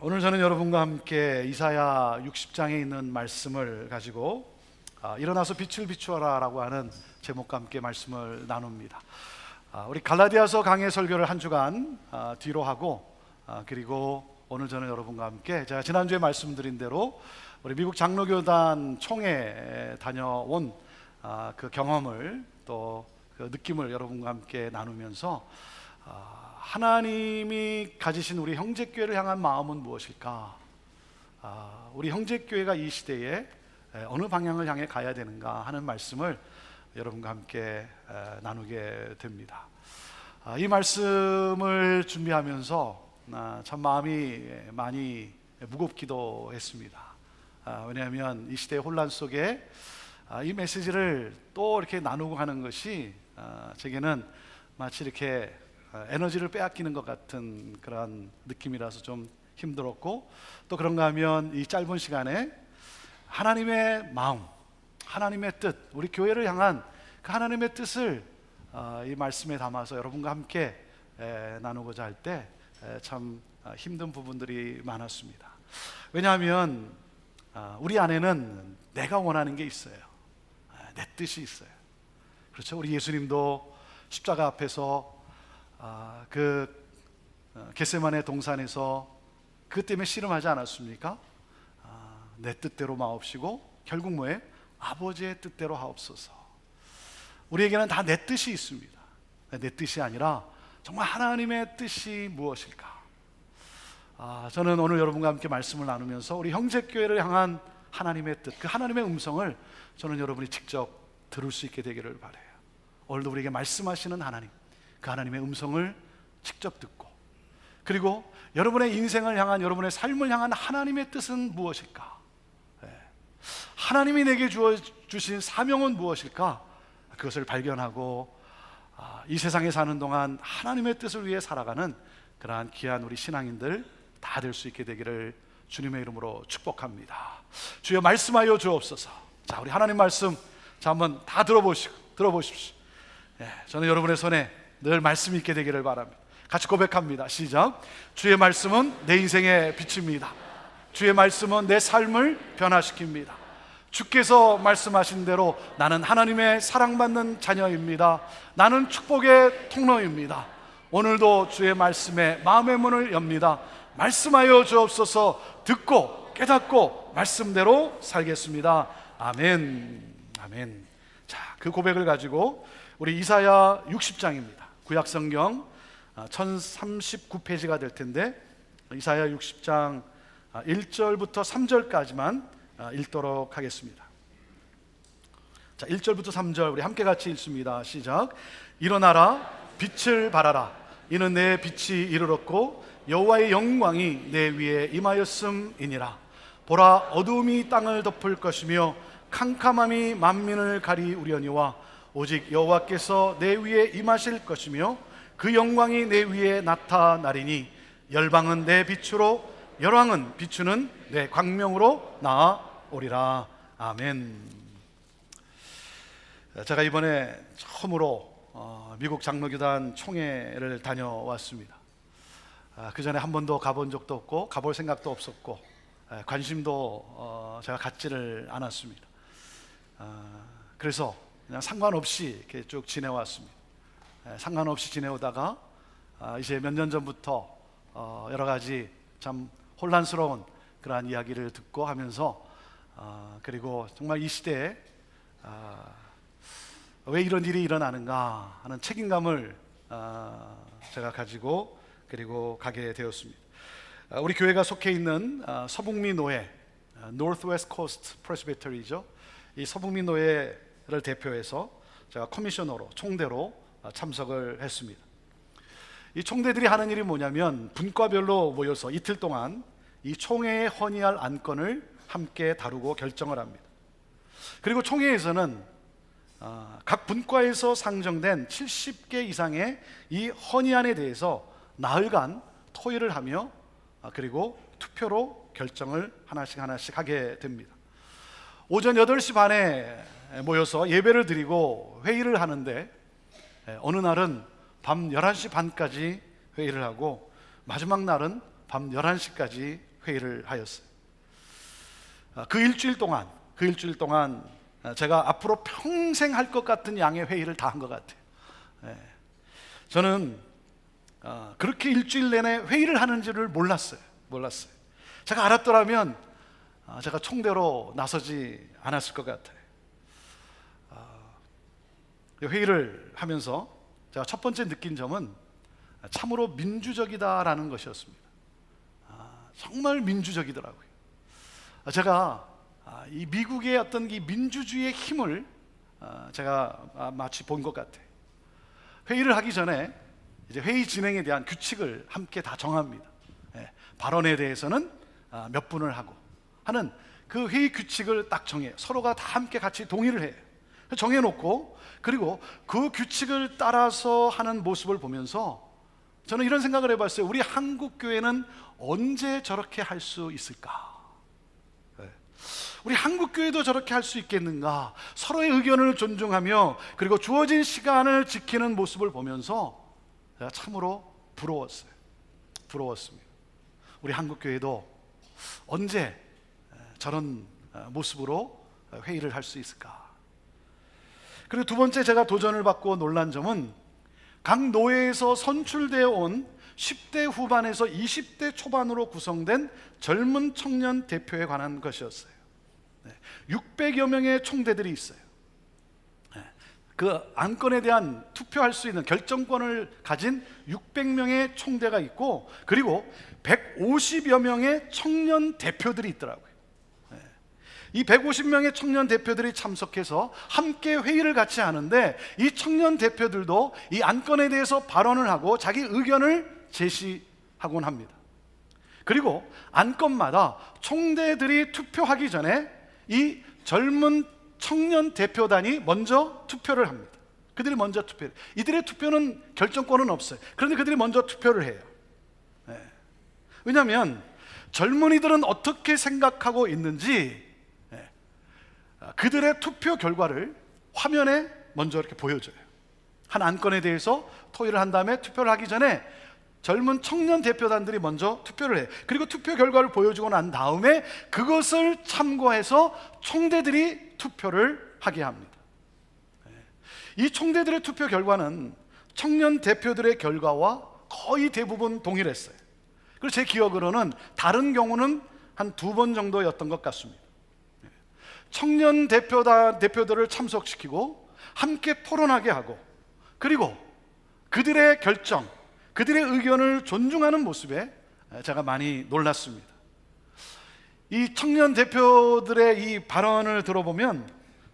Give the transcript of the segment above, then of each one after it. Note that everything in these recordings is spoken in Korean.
오늘 저는 여러분과 함께 이사야 60장에 있는 말씀을 가지고 일어나서 빛을 비추어라 라고 하는 제목과 함께 말씀을 나눕니다. 우리 갈라디아서 강해 설교를 한 주간 뒤로 하고 그리고 오늘 저는 여러분과 함께 제가 지난주에 말씀드린 대로 우리 미국 장로교단 총회에 다녀온 그 경험을 또 그 느낌을 여러분과 함께 나누면서 하나님이 가지신 우리 형제교회를 향한 마음은 무엇일까? 우리 형제교회가 이 시대에 어느 방향을 향해 가야 되는가 하는 말씀을 여러분과 함께 나누게 됩니다. 이 말씀을 준비하면서 참 마음이 많이 무겁기도 했습니다. 왜냐하면 이 시대의 혼란 속에 이 메시지를 또 이렇게 나누고 하는 것이 제게는 마치 이렇게 에너지를 빼앗기는 것 같은 그런 느낌이라서 좀 힘들었고, 또 그런가 하면 이 짧은 시간에 하나님의 마음, 하나님의 뜻, 우리 교회를 향한 그 하나님의 뜻을 이 말씀에 담아서 여러분과 함께 나누고자 할 때 참 힘든 부분들이 많았습니다. 왜냐하면 우리 안에는 내가 원하는 게 있어요. 내 뜻이 있어요. 그렇죠? 우리 예수님도 십자가 앞에서 그 겟세마네 동산에서 그 때문에 씨름하지 않았습니까? 내 뜻대로 마옵시고 결국 뭐예요? 아버지의 뜻대로 하옵소서. 우리에게는 다 내 뜻이 있습니다. 내 뜻이 아니라 정말 하나님의 뜻이 무엇일까? 저는 오늘 여러분과 함께 말씀을 나누면서 우리 형제교회를 향한 하나님의 뜻, 그 하나님의 음성을 저는 여러분이 직접 들을 수 있게 되기를 바라요. 오늘도 우리에게 말씀하시는 하나님, 그 하나님의 음성을 직접 듣고, 그리고 여러분의 인생을 향한, 여러분의 삶을 향한 하나님의 뜻은 무엇일까? 하나님이 내게 주신 사명은 무엇일까? 그것을 발견하고 이 세상에 사는 동안 하나님의 뜻을 위해 살아가는 그러한 귀한 우리 신앙인들 다 될 수 있게 되기를 주님의 이름으로 축복합니다. 주여 말씀하여 주옵소서. 자, 우리 하나님 말씀 한번 다 들어보십시오. 저는 여러분의 손에 늘 말씀이 있게 되기를 바랍니다. 같이 고백합니다. 시작. 주의 말씀은 내 인생의 빛입니다. 주의 말씀은 내 삶을 변화시킵니다. 주께서 말씀하신 대로 나는 하나님의 사랑받는 자녀입니다. 나는 축복의 통로입니다. 오늘도 주의 말씀에 마음의 문을 엽니다. 말씀하여 주옵소서. 듣고 깨닫고 말씀대로 살겠습니다. 아멘. 아멘. 자, 그 고백을 가지고 우리 이사야 60장입니다. 구약성경 1039페이지가 될 텐데 이사야 60장 1절부터 3절까지만 읽도록 하겠습니다. 자, 1절부터 3절 우리 함께 같이 읽습니다. 시작. 일어나라, 빛을 발하라. 이는 내 빛이 이르렀고 여호와의 영광이 내 위에 임하였음이니라. 보라, 어두움이 땅을 덮을 것이며 캄캄함이 만민을 가리우려니와 오직 여호와께서 내 위에 임하실 것이며 그 영광이 내 위에 나타나리니 열방은 내 빛으로 열왕은 비추는 내 광명으로 나아오리라. 아멘. 제가 이번에 처음으로 미국 장로교단 총회를 다녀왔습니다. 그 전에 한 번도 가본 적도 없고 가볼 생각도 없었고 관심도 제가 갖지를 않았습니다. 그래서 그냥 상관없이 이렇게 쭉 지내왔습니다. 상관없이 지내오다가 이제 몇 년 전부터 여러 가지 참 혼란스러운 그러한 이야기를 듣고 하면서 그리고 정말 이 시대에 왜 이런 일이 일어나는가 하는 책임감을 제가 가지고 그리고 가게 되었습니다. 우리 교회가 속해 있는 서북미 노예, Northwest Coast Presbytery죠. 이 서북미 노예를 대표해서 제가 커미셔너로, 총대로 참석을 했습니다. 이 총대들이 하는 일이 뭐냐면 분과별로 모여서 이틀 동안 이 총회에 헌의할 안건을 함께 다루고 결정을 합니다. 그리고 총회에서는 각 분과에서 상정된 70개 이상의 이 헌의안에 대해서 나흘간 토의를 하며 그리고 투표로 결정을 하나씩 하게 됩니다. 오전 8시 반에 모여서 예배를 드리고 회의를 하는데 어느 날은 밤 11시 반까지 회의를 하고 마지막 날은 밤 11시까지 회의를 하였어요. 그 일주일 동안 제가 앞으로 평생 할 것 같은 양의 회의를 다 한 것 같아요. 저는 그렇게 일주일 내내 회의를 하는지를 몰랐어요. 제가 알았더라면 제가 총대로 나서지 않았을 것 같아요. 회의를 하면서 제가 첫 번째 느낀 점은 참으로 민주적이다라는 것이었습니다. 정말 민주적이더라고요. 제가 이 미국의 어떤 이 민주주의의 힘을 제가 마치 본 것 같아요. 회의를 하기 전에 이제 회의 진행에 대한 규칙을 함께 다 정합니다. 발언에 대해서는 몇 분을 하고 하는 그 회의 규칙을 딱 정해요. 서로가 다 함께 같이 동의를 해요. 정해놓고 그리고 그 규칙을 따라서 하는 모습을 보면서 저는 이런 생각을 해봤어요. 우리 한국 교회는 언제 저렇게 할 수 있을까? 우리 한국 교회도 저렇게 할 수 있겠는가? 서로의 의견을 존중하며 그리고 주어진 시간을 지키는 모습을 보면서 제가 참으로 부러웠습니다. 우리 한국 교회도 언제 저런 모습으로 회의를 할 수 있을까? 그리고 두 번째 제가 도전을 받고 놀란 점은 각 노회에서 선출되어 온 10대 후반에서 20대 초반으로 구성된 젊은 청년 대표에 관한 것이었어요. 600여 명의 총대들이 있어요. 그 안건에 대한 투표할 수 있는 결정권을 가진 600명의 총대가 있고 그리고 150여 명의 청년 대표들이 있더라고요. 이 150명의 청년 대표들이 참석해서 함께 회의를 같이 하는데 이 청년 대표들도 이 안건에 대해서 발언을 하고 자기 의견을 제시하곤 합니다. 그리고 안건마다 총대들이 투표하기 전에 이 젊은 청년 대표단이 먼저 투표를 합니다. 그들이 먼저 투표해요. 이들의 투표는 결정권은 없어요. 그런데 그들이 먼저 투표를 해요. 왜냐하면 젊은이들은 어떻게 생각하고 있는지 그들의 투표 결과를 화면에 먼저 이렇게 보여줘요. 한 안건에 대해서 토의를 한 다음에 투표를 하기 전에 젊은 청년 대표단들이 먼저 투표를 해요. 그리고 투표 결과를 보여주고 난 다음에 그것을 참고해서 총대들이 투표를 하게 합니다. 이 총대들의 투표 결과는 청년 대표들의 결과와 거의 대부분 동일했어요. 그리고 제 기억으로는 다른 경우는 한 2번 정도였던 것 같습니다. 청년 대표들을 참석시키고 함께 토론하게 하고 그리고 그들의 결정, 그들의 의견을 존중하는 모습에 제가 많이 놀랐습니다. 이 청년 대표들의 이 발언을 들어보면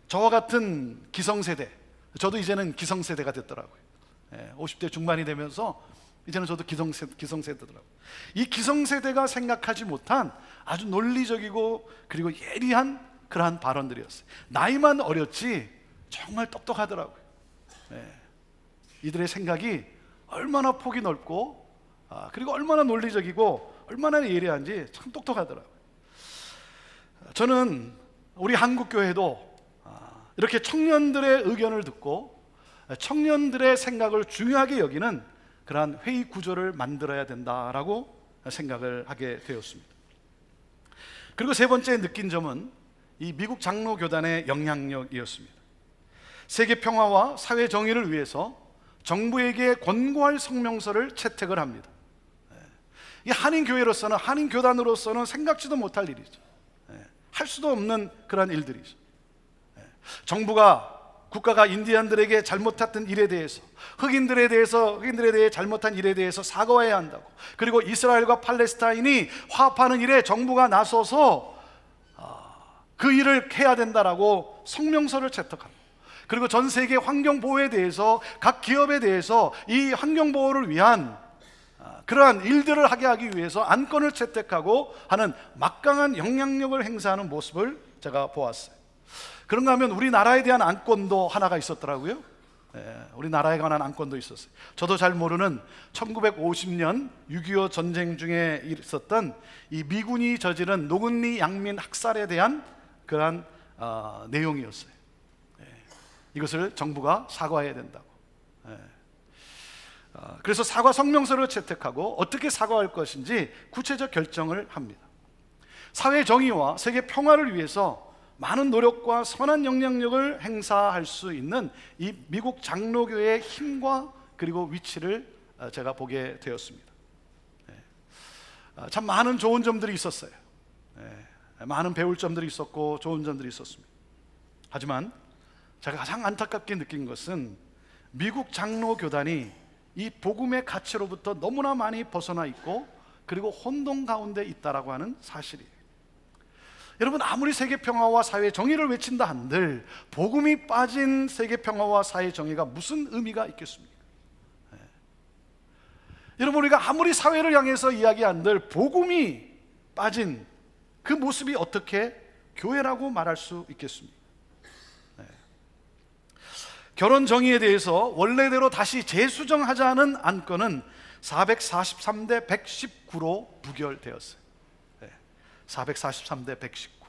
저와 같은 기성세대, 저도 이제는 기성세대가 됐더라고요. 50대 중반이 되면서 이제는 저도 기성세대더라고요. 이 기성세대가 생각하지 못한 아주 논리적이고 그리고 예리한 그러한 발언들이었어요. 나이만 어렸지 정말 똑똑하더라고요. 이들의 생각이 얼마나 폭이 넓고 그리고 얼마나 논리적이고 얼마나 예리한지 참 똑똑하더라고요. 저는 우리 한국교회도 이렇게 청년들의 의견을 듣고 청년들의 생각을 중요하게 여기는 그러한 회의 구조를 만들어야 된다라고 생각을 하게 되었습니다. 그리고 세 번째 느낀 점은 이 미국 장로교단의 영향력이었습니다. 세계 평화와 사회 정의를 위해서 정부에게 권고할 성명서를 채택을 합니다. 이 한인교회로서는, 한인교단으로서는 생각지도 못할 일이죠. 할 수도 없는 그런 일들이죠. 국가가 인디안들에게 잘못했던 일에 대해서, 흑인들에 대해 잘못한 일에 대해서 사과해야 한다고, 그리고 이스라엘과 팔레스타인이 화합하는 일에 정부가 나서서 그 일을 해야 된다라고 성명서를 채택합니다. 그리고 전 세계 환경 보호에 대해서 각 기업에 대해서 이 환경 보호를 위한 그러한 일들을 하게 하기 위해서 안건을 채택하고 하는 막강한 영향력을 행사하는 모습을 제가 보았어요. 그런가 하면 우리나라에 대한 안건도 하나가 있었더라고요. 우리나라에 관한 안건도 있었어요. 저도 잘 모르는 1950년 6.25 전쟁 중에 있었던 이 미군이 저지른 노근리 양민 학살에 대한 그러한 내용이었어요. 이것을 정부가 사과해야 된다고. 그래서 사과 성명서를 채택하고 어떻게 사과할 것인지 구체적 결정을 합니다. 사회 정의와 세계 평화를 위해서 많은 노력과 선한 영향력을 행사할 수 있는 이 미국 장로교의 힘과 그리고 위치를 제가 보게 되었습니다. 참 많은 좋은 점들이 있었어요. 많은 배울 점들이 있었고 좋은 점들이 있었습니다. 하지만 제가 가장 안타깝게 느낀 것은 미국 장로교단이 이 복음의 가치로부터 너무나 많이 벗어나 있고 그리고 혼돈 가운데 있다라고 하는 사실이에요. 여러분, 아무리 세계 평화와 사회 정의를 외친다 한들 복음이 빠진 세계 평화와 사회 정의가 무슨 의미가 있겠습니까? 여러분, 우리가 아무리 사회를 향해서 이야기한들 복음이 빠진 그 모습이 어떻게 교회라고 말할 수 있겠습니까? 결혼 정의에 대해서 원래대로 다시 재수정하자는 안건은 443대 119로 부결되었어요. 443대 119.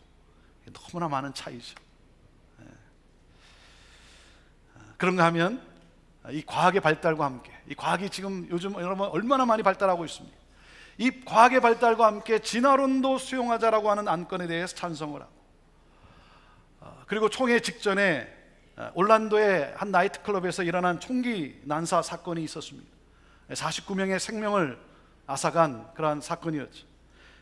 너무나 많은 차이죠. 그런가 하면 이 과학의 발달과 함께, 이 과학이 지금 요즘 여러분 얼마나 많이 발달하고 있습니까? 이 과학의 발달과 함께 진화론도 수용하자라고 하는 안건에 대해서 찬성을 하고, 그리고 총회 직전에 올란도의 한 나이트클럽에서 일어난 총기 난사 사건이 있었습니다. 49명의 생명을 앗아간 그러한 사건이었죠.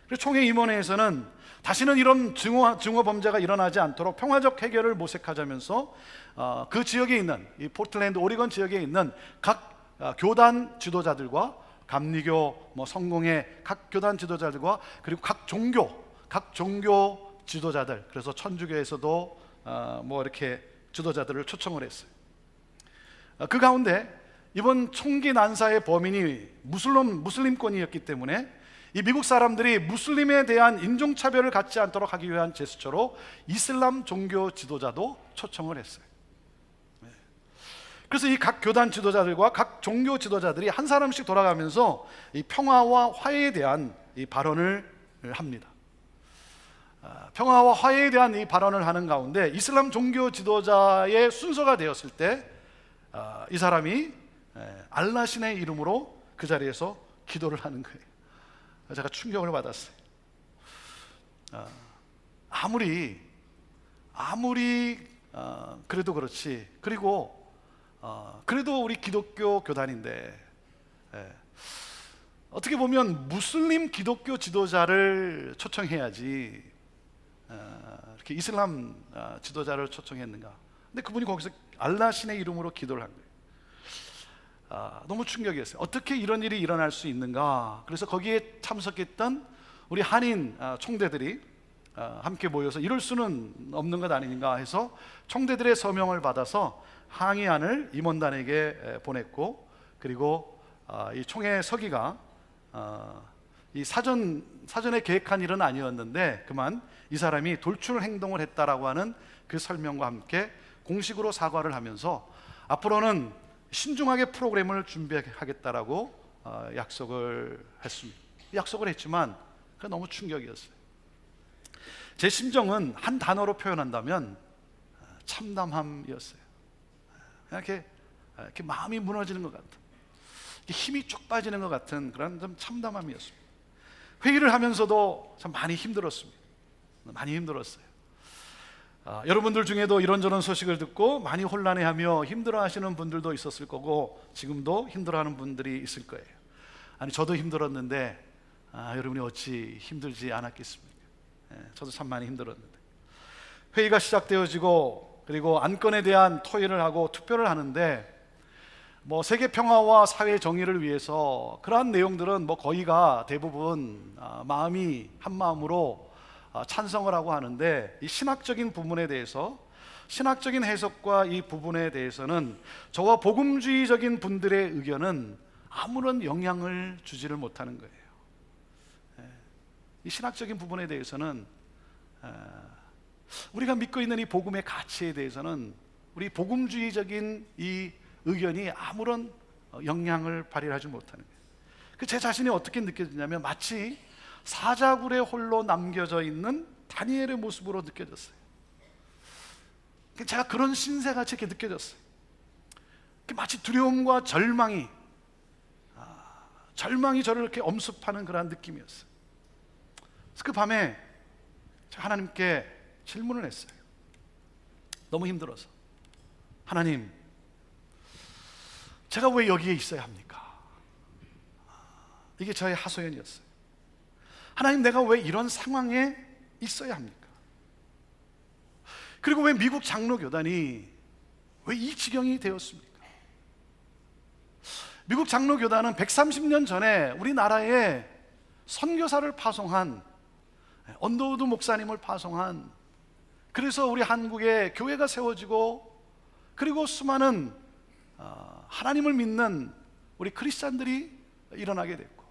그래서 총회 임원회에서는 다시는 이런 증오 범죄가 일어나지 않도록 평화적 해결을 모색하자면서 그 지역에 있는 이 포틀랜드 오리건 지역에 있는 각 교단 지도자들과 감리교, 성공회 각 교단 지도자들과 그리고 각 종교 지도자들, 그래서 천주교에서도 이렇게 지도자들을 초청을 했어요. 그 가운데 이번 총기 난사의 범인이 무슬림권이었기 때문에 이 미국 사람들이 무슬림에 대한 인종차별을 갖지 않도록 하기 위한 제스처로 이슬람 종교 지도자도 초청을 했어요. 그래서 이 각 교단 지도자들과 각 종교 지도자들이 한 사람씩 돌아가면서 이 평화와 화해에 대한 이 발언을 합니다. 평화와 화해에 대한 이 발언을 하는 가운데 이슬람 종교 지도자의 순서가 되었을 때 이 사람이 알라신의 이름으로 그 자리에서 기도를 하는 거예요. 제가 충격을 받았어요. 아무리 그래도 그렇지, 그리고 그래도 우리 기독교 교단인데 어떻게 보면 무슬림 기독교 지도자를 초청해야지 이렇게 이슬람 지도자를 초청했는가? 근데 그분이 거기서 알라신의 이름으로 기도를 한 거예요. 너무 충격이었어요. 어떻게 이런 일이 일어날 수 있는가? 그래서 거기에 참석했던 우리 한인 총대들이 함께 모여서 이럴 수는 없는 것 아닌가 해서 총대들의 서명을 받아서 항의안을 임원단에게 보냈고, 그리고 이 총회 서기가 이 사전에 계획한 일은 아니었는데 그만 이 사람이 돌출 행동을 했다라고 하는 그 설명과 함께 공식으로 사과를 하면서 앞으로는 신중하게 프로그램을 준비하겠다라고 약속을 했습니다. 약속을 했지만 그게 너무 충격이었어요. 제 심정은 한 단어로 표현한다면 참담함이었어요. 이렇게 마음이 무너지는 것 같은, 힘이 쭉 빠지는 것 같은 그런 좀 참담함이었습니다. 회의를 하면서도 참 많이 힘들었습니다. 많이 힘들었어요. 여러분들 중에도 이런저런 소식을 듣고 많이 혼란해하며 힘들어하시는 분들도 있었을 거고 지금도 힘들어하는 분들이 있을 거예요. 아니, 저도 힘들었는데 여러분이 어찌 힘들지 않았겠습니까? 저도 참 많이 힘들었는데 회의가 시작되어지고 그리고 안건에 대한 토의를 하고 투표를 하는데 세계 평화와 사회 정의를 위해서 그러한 내용들은 거의가 대부분 마음이 한 마음으로 찬성을 하고 하는데, 이 신학적인 부분에 대해서, 신학적인 해석과 이 부분에 대해서는 저와 복음주의적인 분들의 의견은 아무런 영향을 주지를 못하는 거예요. 이 신학적인 부분에 대해서는 우리가 믿고 있는 이 복음의 가치에 대해서는 우리 복음주의적인 이 의견이 아무런 영향을 발휘하지 못하는 거예요. 제 자신이 어떻게 느껴지냐면 마치 사자굴에 홀로 남겨져 있는 다니엘의 모습으로 느껴졌어요. 제가 그런 신세같이 이렇게 느껴졌어요. 마치 두려움과 절망이 저를 이렇게 엄습하는 그런 느낌이었어요. 그래서 그 밤에 제가 하나님께 질문을 했어요. 너무 힘들어서. 하나님, 제가 왜 여기에 있어야 합니까? 이게 저의 하소연이었어요. 하나님, 내가 왜 이런 상황에 있어야 합니까? 그리고 왜 미국 장로교단이 왜 이 지경이 되었습니까? 미국 장로교단은 130년 전에 우리나라에 선교사를 파송한, 언더우드 목사님을 파송한, 그래서 우리 한국에 교회가 세워지고, 그리고 수많은 하나님을 믿는 우리 크리스찬들이 일어나게 됐고,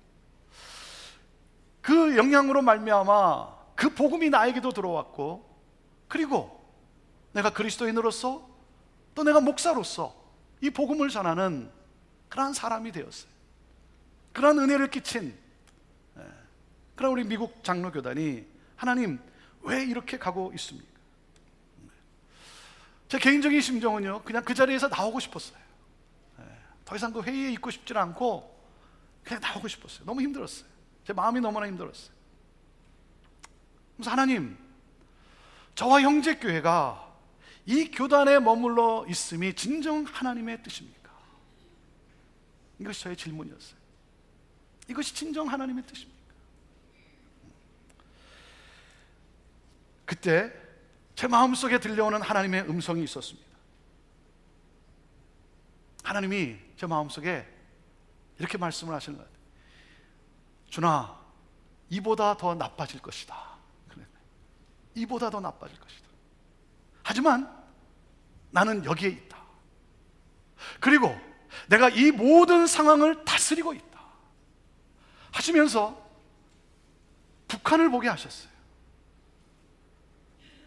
그 영향으로 말미암아 그 복음이 나에게도 들어왔고, 그리고 내가 그리스도인으로서 또 내가 목사로서 이 복음을 전하는 그러한 사람이 되었어요. 그러한 은혜를 끼친 그런 우리 미국 장로교단이 하나님 왜 이렇게 가고 있습니까? 제 개인적인 심정은요, 그냥 그 자리에서 나오고 싶었어요. 더 이상 그 회의에 있고 싶지 않고 그냥 나오고 싶었어요. 너무 힘들었어요. 제 마음이 너무나 힘들었어요. 그래서 하나님, 저와 형제교회가 이 교단에 머물러 있음이 진정 하나님의 뜻입니까? 이것이 저의 질문이었어요. 이것이 진정 하나님의 뜻입니까? 그때 제 마음속에 들려오는 하나님의 음성이 있었습니다. 하나님이 제 마음속에 이렇게 말씀을 하시는 것 같아요. 준아, 이보다 더 나빠질 것이다. 이보다 더 나빠질 것이다. 하지만 나는 여기에 있다. 그리고 내가 이 모든 상황을 다스리고 있다 하시면서 북한을 보게 하셨어요.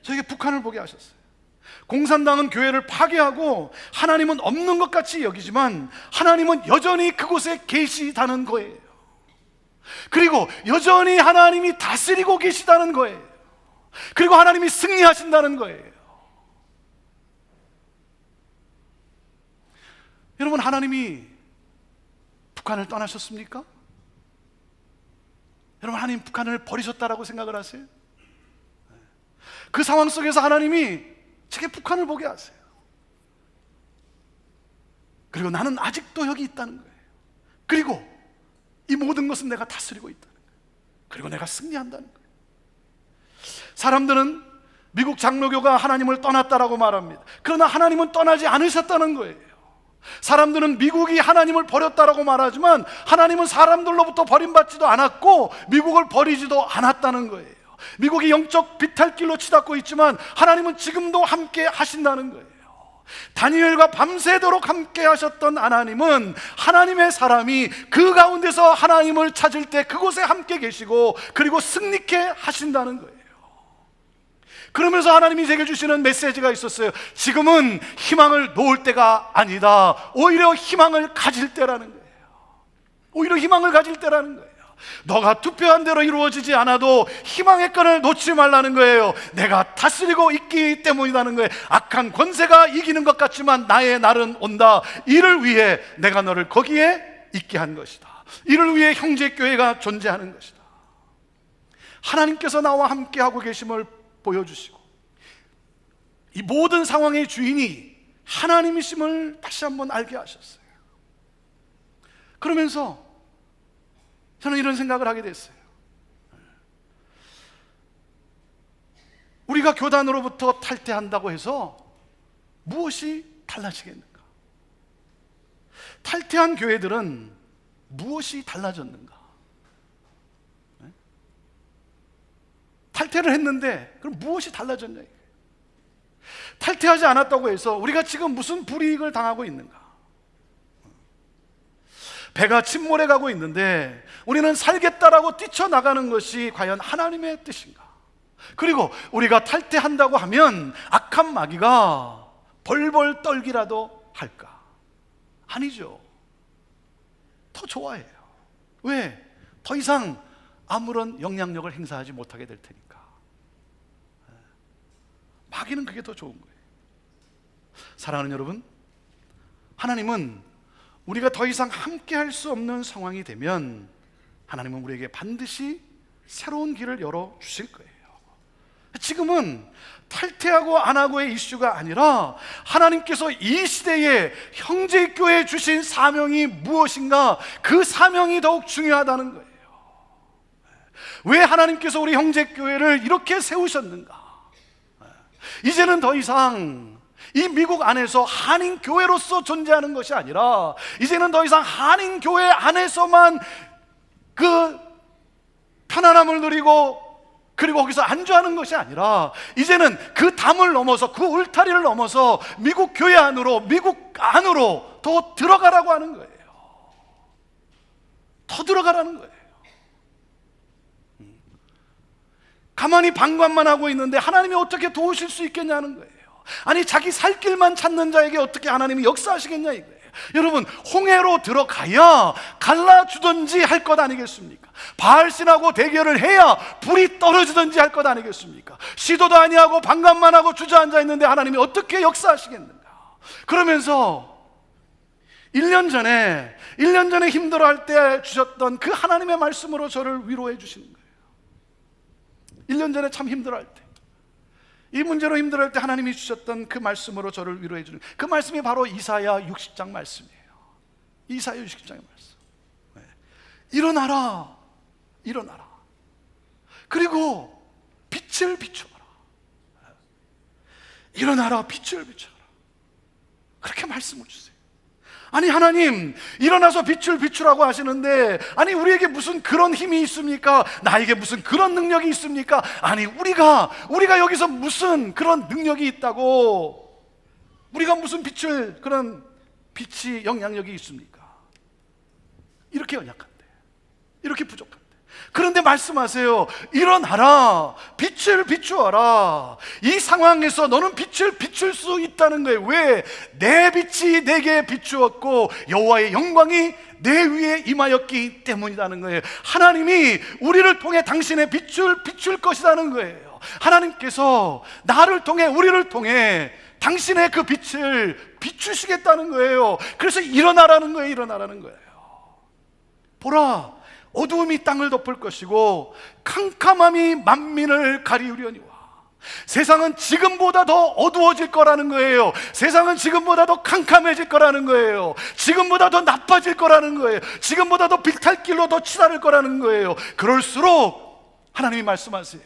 저에게 북한을 보게 하셨어요. 공산당은 교회를 파괴하고 하나님은 없는 것 같이 여기지만 하나님은 여전히 그곳에 계시다는 거예요. 그리고 여전히 하나님이 다스리고 계시다는 거예요. 그리고 하나님이 승리하신다는 거예요. 여러분, 하나님이 북한을 떠나셨습니까? 여러분, 하나님 북한을 버리셨다라고 생각을 하세요? 그 상황 속에서 하나님이 제게 북한을 보게 하세요. 그리고 나는 아직도 여기 있다는 거예요. 그리고 이 모든 것은 내가 다스리고 있다는 거예요. 그리고 내가 승리한다는 거예요. 사람들은 미국 장로교가 하나님을 떠났다라고 말합니다. 그러나 하나님은 떠나지 않으셨다는 거예요. 사람들은 미국이 하나님을 버렸다라고 말하지만 하나님은 사람들로부터 버림받지도 않았고 미국을 버리지도 않았다는 거예요. 미국이 영적 비탈길로 치닫고 있지만 하나님은 지금도 함께 하신다는 거예요. 다니엘과 밤새도록 함께 하셨던 하나님은 하나님의 사람이 그 가운데서 하나님을 찾을 때 그곳에 함께 계시고 그리고 승리케 하신다는 거예요. 그러면서 하나님이 제게 주시는 메시지가 있었어요. 지금은 희망을 놓을 때가 아니다. 오히려 희망을 가질 때라는 거예요. 오히려 희망을 가질 때라는 거예요. 너가 투표한 대로 이루어지지 않아도 희망의 끈을 놓지 말라는 거예요. 내가 다스리고 있기 때문이라는 거예요. 악한 권세가 이기는 것 같지만 나의 날은 온다. 이를 위해 내가 너를 거기에 있게 한 것이다. 이를 위해 형제교회가 존재하는 것이다. 하나님께서 나와 함께 하고 계심을 보여주시고 이 모든 상황의 주인이 하나님이심을 다시 한번 알게 하셨어요. 그러면서 저는 이런 생각을 하게 됐어요. 우리가 교단으로부터 탈퇴한다고 해서 무엇이 달라지겠는가? 탈퇴한 교회들은 무엇이 달라졌는가? 탈퇴를 했는데 그럼 무엇이 달라졌냐? 탈퇴하지 않았다고 해서 우리가 지금 무슨 불이익을 당하고 있는가? 배가 침몰해 가고 있는데 우리는 살겠다라고 뛰쳐나가는 것이 과연 하나님의 뜻인가? 그리고 우리가 탈퇴한다고 하면 악한 마귀가 벌벌 떨기라도 할까? 아니죠. 더 좋아해요. 왜? 더 이상 아무런 영향력을 행사하지 못하게 될 테니까. 마귀는 그게 더 좋은 거예요. 사랑하는 여러분, 하나님은 우리가 더 이상 함께 할 수 없는 상황이 되면 하나님은 우리에게 반드시 새로운 길을 열어 주실 거예요. 지금은 탈퇴하고 안 하고의 이슈가 아니라 하나님께서 이 시대에 형제교회에 주신 사명이 무엇인가, 그 사명이 더욱 중요하다는 거예요. 왜 하나님께서 우리 형제교회를 이렇게 세우셨는가? 이제는 더 이상 이 미국 안에서 한인교회로서 존재하는 것이 아니라, 이제는 더 이상 한인교회 안에서만 그 편안함을 누리고 그리고 거기서 안주하는 것이 아니라, 이제는 그 담을 넘어서, 그 울타리를 넘어서 미국 교회 안으로, 미국 안으로 더 들어가라고 하는 거예요. 더 들어가라는 거예요. 가만히 방관만 하고 있는데 하나님이 어떻게 도우실 수 있겠냐는 거예요. 아니, 자기 살 길만 찾는 자에게 어떻게 하나님이 역사하시겠냐 이거예요. 여러분, 홍해로 들어가야 갈라주든지 할 것 아니겠습니까? 바알신하고 대결을 해야 불이 떨어지든지 할 것 아니겠습니까? 시도도 아니하고 방관만 하고 주저앉아 있는데 하나님이 어떻게 역사하시겠는가? 그러면서 1년 전에 힘들어할 때 주셨던 그 하나님의 말씀으로 저를 위로해 주시는 거예요. 1년 전에 참 힘들어할 때, 이 문제로 힘들어할 때 하나님이 주셨던 그 말씀으로 저를 위로해 주는, 그 말씀이 바로 이사야 60장 말씀이에요. 이사야 60장의 말씀. 네. 일어나라, 일어나라. 그리고 빛을 비추어라. 일어나라, 빛을 비추어라. 그렇게 말씀을 주세요. 아니, 하나님, 일어나서 빛을 비추라고 하시는데, 아니, 우리에게 무슨 그런 힘이 있습니까? 나에게 무슨 그런 능력이 있습니까? 아니, 우리가 여기서 무슨 그런 능력이 있다고, 우리가 무슨 그런 빛이 영향력이 있습니까? 이렇게 연약한데, 이렇게 부족한데. 그런데 말씀하세요. 일어나라, 빛을 비추어라. 이 상황에서 너는 빛을 비출 수 있다는 거예요. 왜? 내 빛이 내게 비추었고 여호와의 영광이 내 위에 임하였기 때문이라는 거예요. 하나님이 우리를 통해 당신의 빛을 비출 것이라는 거예요. 하나님께서 나를 통해, 우리를 통해 당신의 그 빛을 비추시겠다는 거예요. 그래서 일어나라는 거예요. 일어나라는 거예요. 보라, 어두움이 땅을 덮을 것이고 캄캄함이 만민을 가리우려니와. 세상은 지금보다 더 어두워질 거라는 거예요. 세상은 지금보다 더 캄캄해질 거라는 거예요. 지금보다 더 나빠질 거라는 거예요. 지금보다 더 빛탈 길로 더 치달을 거라는 거예요. 그럴수록 하나님이 말씀하세요.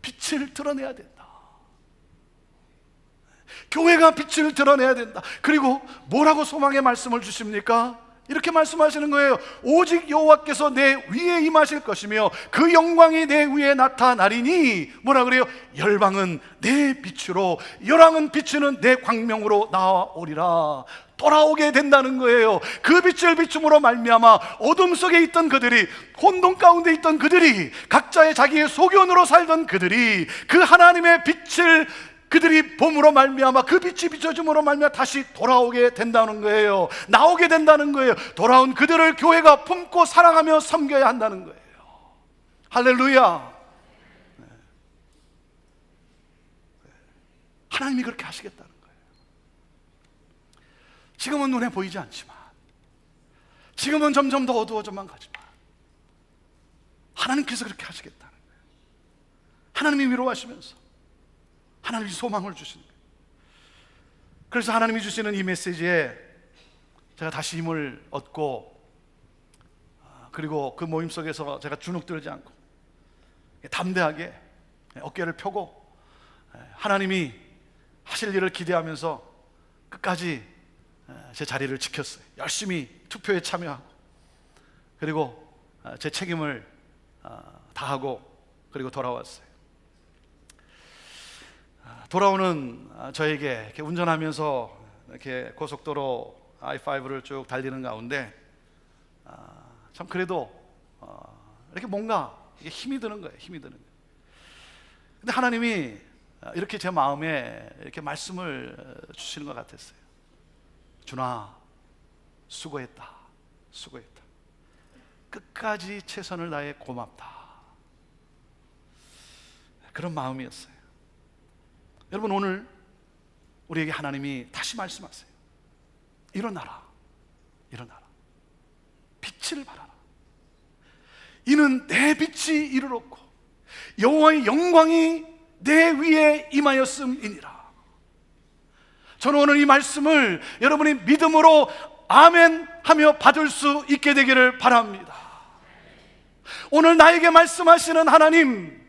빛을 드러내야 된다. 교회가 빛을 드러내야 된다. 그리고 뭐라고 소망의 말씀을 주십니까? 이렇게 말씀하시는 거예요. 오직 여호와께서 내 위에 임하실 것이며 그 영광이 내 위에 나타나리니, 뭐라 그래요? 열방은 내 빛으로, 열왕은 비추는 내 광명으로 나아오리라. 돌아오게 된다는 거예요. 그 빛을 비춤으로 말미암아 어둠 속에 있던 그들이, 혼돈 가운데 있던 그들이, 각자의 자기의 소견으로 살던 그들이 그 하나님의 빛을 그들이 봄으로 말미암아, 그 빛이 비춰줌으로 말미암아 다시 돌아오게 된다는 거예요. 나오게 된다는 거예요. 돌아온 그들을 교회가 품고 사랑하며 섬겨야 한다는 거예요. 할렐루야. 하나님이 그렇게 하시겠다는 거예요. 지금은 눈에 보이지 않지만, 지금은 점점 더 어두워져만 가지만 하나님께서 그렇게 하시겠다는 거예요. 하나님이 위로하시면서 하나님이 소망을 주시는 거예요. 그래서 하나님이 주시는 이 메시지에 제가 다시 힘을 얻고, 그리고 그 모임 속에서 제가 주눅들지 않고 담대하게 어깨를 펴고 하나님이 하실 일을 기대하면서 끝까지 제 자리를 지켰어요. 열심히 투표에 참여하고, 그리고 제 책임을 다하고, 그리고 돌아왔어요. 돌아오는 저에게 이렇게 운전하면서 이렇게 고속도로 I5를 쭉 달리는 가운데 참 그래도 이렇게 뭔가 이게 힘이 드는 거예요. 힘이 드는 거예요. 근데 하나님이 이렇게 제 마음에 이렇게 말씀을 주시는 것 같았어요. 준아, 수고했다. 수고했다. 끝까지 최선을 다해 고맙다. 그런 마음이었어요. 여러분, 오늘 우리에게 하나님이 다시 말씀하세요. 일어나라, 일어나라. 빛을 발하라. 이는 내 빛이 이르렀고 여호와의 영광이 내 위에 임하였음이니라. 저는 오늘 이 말씀을 여러분이 믿음으로 아멘 하며 받을 수 있게 되기를 바랍니다. 오늘 나에게 말씀하시는 하나님,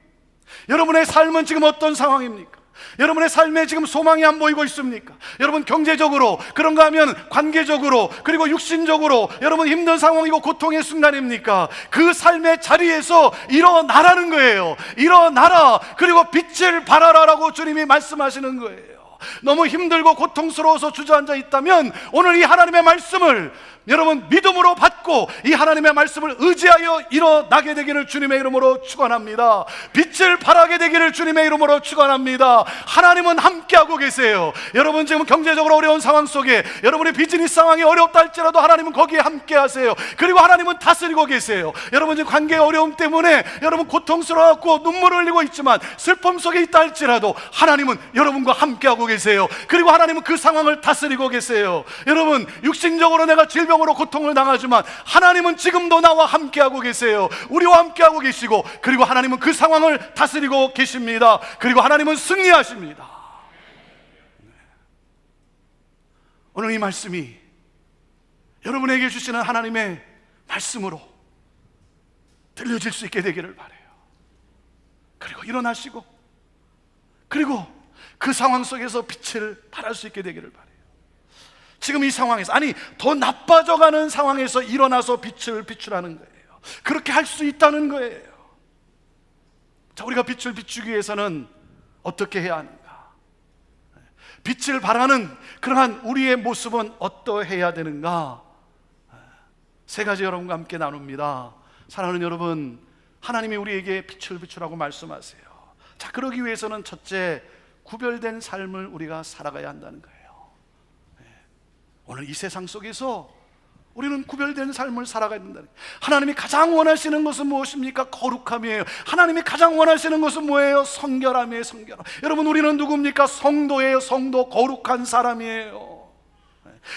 여러분의 삶은 지금 어떤 상황입니까? 여러분의 삶에 지금 소망이 안 보이고 있습니까? 여러분 경제적으로, 그런가 하면 관계적으로, 그리고 육신적으로 여러분 힘든 상황이고 고통의 순간입니까? 그 삶의 자리에서 일어나라는 거예요. 일어나라, 그리고 빛을 발하라라고 주님이 말씀하시는 거예요. 너무 힘들고 고통스러워서 주저앉아 있다면 오늘 이 하나님의 말씀을 여러분 믿음으로 받고 이 하나님의 말씀을 의지하여 일어나게 되기를 주님의 이름으로 축원합니다. 빛을 발하게 되기를 주님의 이름으로 축원합니다. 하나님은 함께하고 계세요. 여러분 지금 경제적으로 어려운 상황 속에 여러분의 비즈니스 상황이 어렵다 할지라도 하나님은 거기에 함께하세요. 그리고 하나님은 다스리고 계세요. 여러분 지금 관계의 어려움 때문에 여러분 고통스러워하고 눈물을 흘리고 있지만 슬픔 속에 있다 할지라도 하나님은 여러분과 함께하고 계세요. 그리고 하나님은 그 상황을 다스리고 계세요. 여러분 육신적으로 내가 질병으로 고통을 당하지만 하나님은 지금도 나와 함께하고 계세요. 우리와 함께하고 계시고, 그리고 하나님은 그 상황을 다스리고 계십니다. 그리고 하나님은 승리하십니다. 오늘 이 말씀이 여러분에게 주시는 하나님의 말씀으로 들려질 수 있게 되기를 바라요. 그리고 일어나시고, 그리고 그 상황 속에서 빛을 발할 수 있게 되기를 바라요. 지금 이 상황에서, 아니 더 나빠져가는 상황에서 일어나서 빛을 비추라는 거예요. 그렇게 할 수 있다는 거예요. 자, 우리가 빛을 비추기 위해서는 어떻게 해야 하는가? 빛을 발하는 그러한 우리의 모습은 어떠해야 되는가? 세 가지 여러분과 함께 나눕니다. 사랑하는 여러분, 하나님이 우리에게 빛을 비추라고 말씀하세요. 자, 그러기 위해서는 첫째, 구별된 삶을 우리가 살아가야 한다는 거예요. 오늘 이 세상 속에서 우리는 구별된 삶을 살아가야 된다는 거예요. 하나님이 가장 원하시는 것은 무엇입니까? 거룩함이에요. 하나님이 가장 원하시는 것은 뭐예요? 성결함이에요. 성결함. 여러분 우리는 누굽니까? 성도예요. 성도, 거룩한 사람이에요.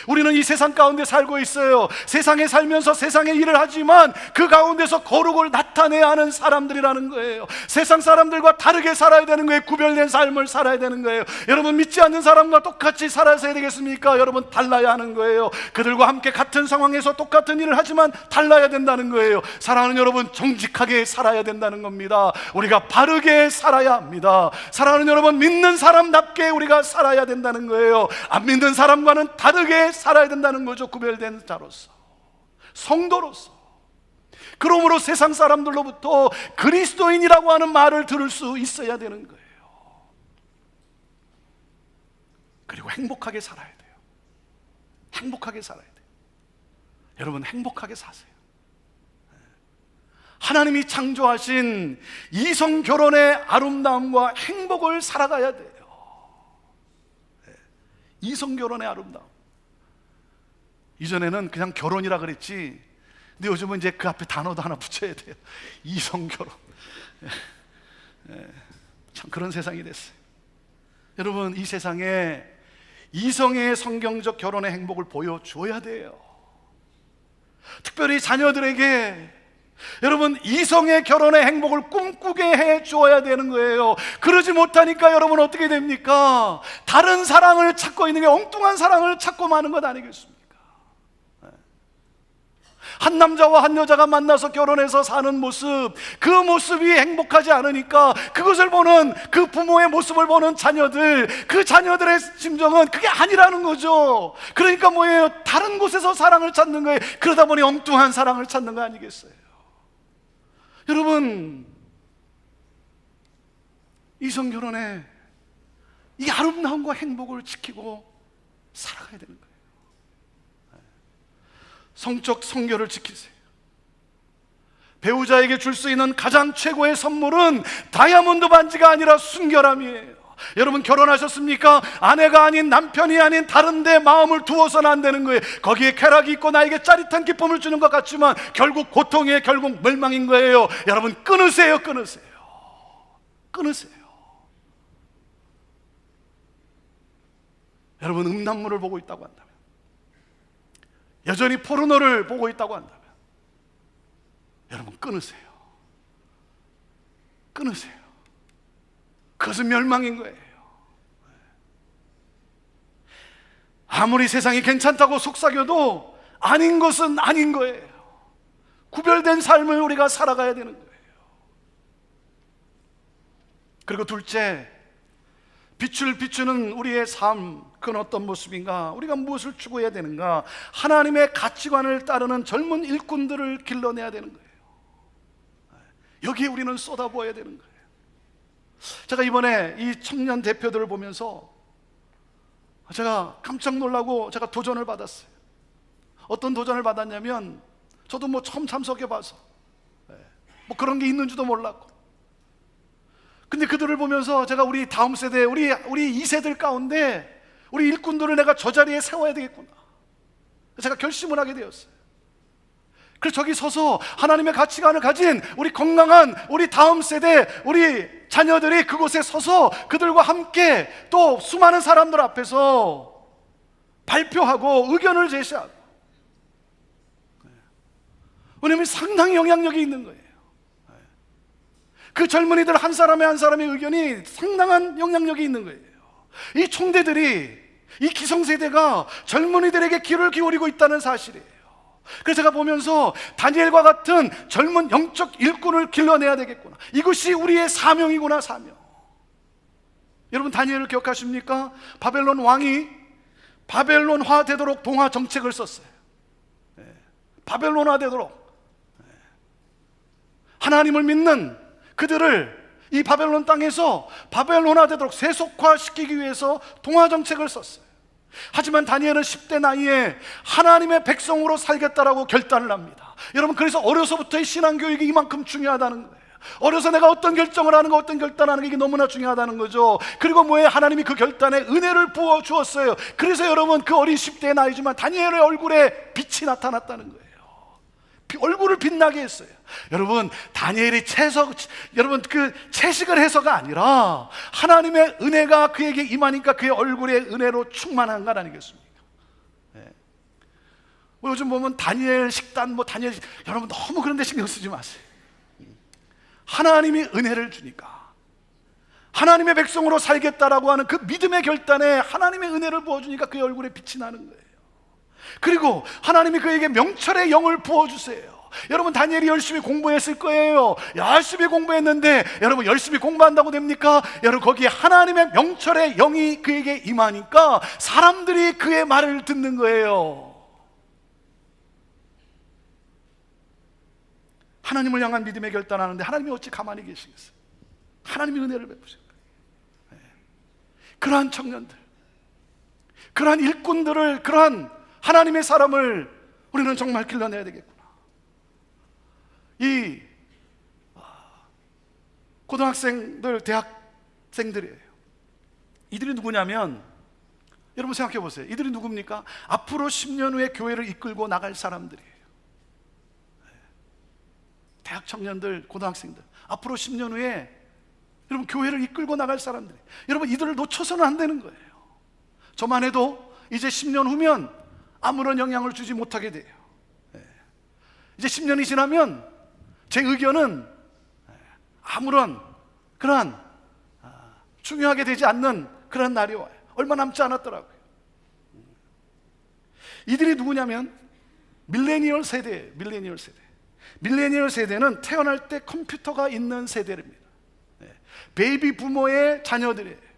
우리는 이 세상 가운데 살고 있어요. 세상에 살면서 세상의 일을 하지만 그 가운데서 거룩을 나타내야 하는 사람들이라는 거예요. 세상 사람들과 다르게 살아야 되는 거예요. 구별된 삶을 살아야 되는 거예요. 여러분 믿지 않는 사람과 똑같이 살아야 되겠습니까? 여러분 달라야 하는 거예요. 그들과 함께 같은 상황에서 똑같은 일을 하지만 달라야 된다는 거예요. 사랑하는 여러분, 정직하게 살아야 된다는 겁니다. 우리가 바르게 살아야 합니다. 사랑하는 여러분, 믿는 사람답게 우리가 살아야 된다는 거예요. 안 믿는 사람과는 다르게 살아야 된다는 거죠. 구별된 자로서, 성도로서. 그러므로 세상 사람들로부터 그리스도인이라고 하는 말을 들을 수 있어야 되는 거예요. 그리고 행복하게 살아야 돼요. 행복하게 살아야 돼요. 여러분 행복하게 사세요. 하나님이 창조하신 이성 결혼의 아름다움과 행복을 살아가야 돼요. 이성 결혼의 아름다움. 이전에는 그냥 결혼이라 그랬지, 근데 요즘은 이제 그 앞에 단어도 하나 붙여야 돼요. 이성 결혼. 참 그런 세상이 됐어요. 여러분 이 세상에 이성의 성경적 결혼의 행복을 보여줘야 돼요. 특별히 자녀들에게 여러분 이성의 결혼의 행복을 꿈꾸게 해줘야 되는 거예요. 그러지 못하니까 여러분 어떻게 됩니까? 다른 사랑을 찾고 있는 게, 엉뚱한 사랑을 찾고 마는 것 아니겠습니까? 한 남자와 한 여자가 만나서 결혼해서 사는 모습, 그 모습이 행복하지 않으니까 그것을 보는 그 부모의 모습을 보는 자녀들, 그 자녀들의 심정은 그게 아니라는 거죠. 그러니까 뭐예요? 다른 곳에서 사랑을 찾는 거예요. 그러다 보니 엉뚱한 사랑을 찾는 거 아니겠어요? 여러분 이성 결혼에 이 아름다움과 행복을 지키고 살아가야 되는 거예요. 성적 성결을 지키세요. 배우자에게 줄 수 있는 가장 최고의 선물은 다이아몬드 반지가 아니라 순결함이에요. 여러분 결혼하셨습니까? 아내가 아닌, 남편이 아닌 다른 데 마음을 두어서는 안 되는 거예요. 거기에 쾌락이 있고 나에게 짜릿한 기쁨을 주는 것 같지만 결국 고통이에요. 결국 멸망인 거예요. 여러분 끊으세요. 끊으세요. 끊으세요. 여러분 음란물을 보고 있다고 한다면, 여전히 포르노를 보고 있다고 한다면 여러분 끊으세요. 끊으세요. 그것은 멸망인 거예요. 아무리 세상이 괜찮다고 속삭여도 아닌 것은 아닌 거예요. 구별된 삶을 우리가 살아가야 되는 거예요. 그리고 둘째, 빛을 비추는 우리의 삶, 그건 어떤 모습인가? 우리가 무엇을 추구해야 되는가? 하나님의 가치관을 따르는 젊은 일꾼들을 길러내야 되는 거예요. 여기에 우리는 쏟아부어야 되는 거예요. 제가 이번에 이 청년 대표들을 보면서 제가 깜짝 놀라고 제가 도전을 받았어요. 어떤 도전을 받았냐면, 저도 뭐 처음 참석해 봐서 뭐 그런 게 있는 줄도 몰랐고, 근데 그들을 보면서 제가 우리 다음 세대, 우리 2세들 가운데 우리 일꾼들을 내가 저 자리에 세워야 되겠구나, 제가 결심을 하게 되었어요. 그래서 저기 서서 하나님의 가치관을 가진 우리 건강한 우리 다음 세대, 우리 자녀들이 그곳에 서서 그들과 함께 또 수많은 사람들 앞에서 발표하고 의견을 제시하고, 왜냐하면 상당히 영향력이 있는 거예요. 그 젊은이들 한 사람의 한 사람의 의견이 상당한 영향력이 있는 거예요. 이 총대들이, 이 기성세대가 젊은이들에게 귀를 기울이고 있다는 사실이에요. 그래서 제가 보면서 다니엘과 같은 젊은 영적 일꾼을 길러내야 되겠구나, 이것이 우리의 사명이구나, 사명. 여러분, 다니엘을 기억하십니까? 바벨론 왕이 바벨론화 되도록 동화 정책을 썼어요. 바벨론화 되도록 하나님을 믿는 그들을 이 바벨론 땅에서 바벨론화 되도록 세속화시키기 위해서 동화 정책을 썼어요. 하지만 다니엘은 10대 나이에 하나님의 백성으로 살겠다라고 결단을 합니다. 여러분, 그래서 어려서부터의 신앙교육이 이만큼 중요하다는 거예요. 어려서 내가 어떤 결정을 하는 거, 어떤 결단하는 게 이게 너무나 중요하다는 거죠. 그리고 뭐에 하나님이 그 결단에 은혜를 부어 주었어요. 그래서 여러분, 그 어린 10대의 나이지만 다니엘의 얼굴에 빛이 나타났다는 거예요. 얼굴을 빛나게 했어요. 여러분, 다니엘이 여러분 그 채식을 해서가 아니라 하나님의 은혜가 그에게 임하니까 그의 얼굴에 은혜로 충만한 것 아니겠습니까? 뭐 요즘 보면 다니엘 식단, 다니엘, 여러분 너무 그런 데 신경 쓰지 마세요. 하나님이 은혜를 주니까, 하나님의 백성으로 살겠다라고 하는 그 믿음의 결단에 하나님의 은혜를 부어주니까 그의 얼굴에 빛이 나는 거예요. 그리고 하나님이 그에게 명철의 영을 부어주세요. 여러분, 다니엘이 열심히 공부했을 거예요. 열심히 공부했는데, 여러분, 열심히 공부한다고 됩니까? 여러분, 거기에 하나님의 명철의 영이 그에게 임하니까 사람들이 그의 말을 듣는 거예요. 하나님을 향한 믿음의 결단하는데 하나님이 어찌 가만히 계시겠어요? 하나님이 은혜를 베푸신 거예요. 그러한 청년들, 그러한 일꾼들을, 그러한 하나님의 사람을 우리는 정말 길러내야 되겠구나. 이 고등학생들, 대학생들이에요. 이들이 누구냐면, 여러분 생각해 보세요. 이들이 누굽니까? 앞으로 10년 후에 교회를 이끌고 나갈 사람들이에요. 대학 청년들, 고등학생들, 앞으로 10년 후에 여러분 교회를 이끌고 나갈 사람들이, 여러분 이들을 놓쳐서는 안 되는 거예요. 저만 해도 이제 10년 후면 아무런 영향을 주지 못하게 돼요. 이제 10년이 지나면 제 의견은 아무런 그런 중요하게 되지 않는 그런 날이 와요. 얼마 남지 않았더라고요. 이들이 누구냐면 밀레니얼 세대예요. 밀레니얼 세대. 밀레니얼 세대는 태어날 때 컴퓨터가 있는 세대입니다. 베이비 부모의 자녀들이에요.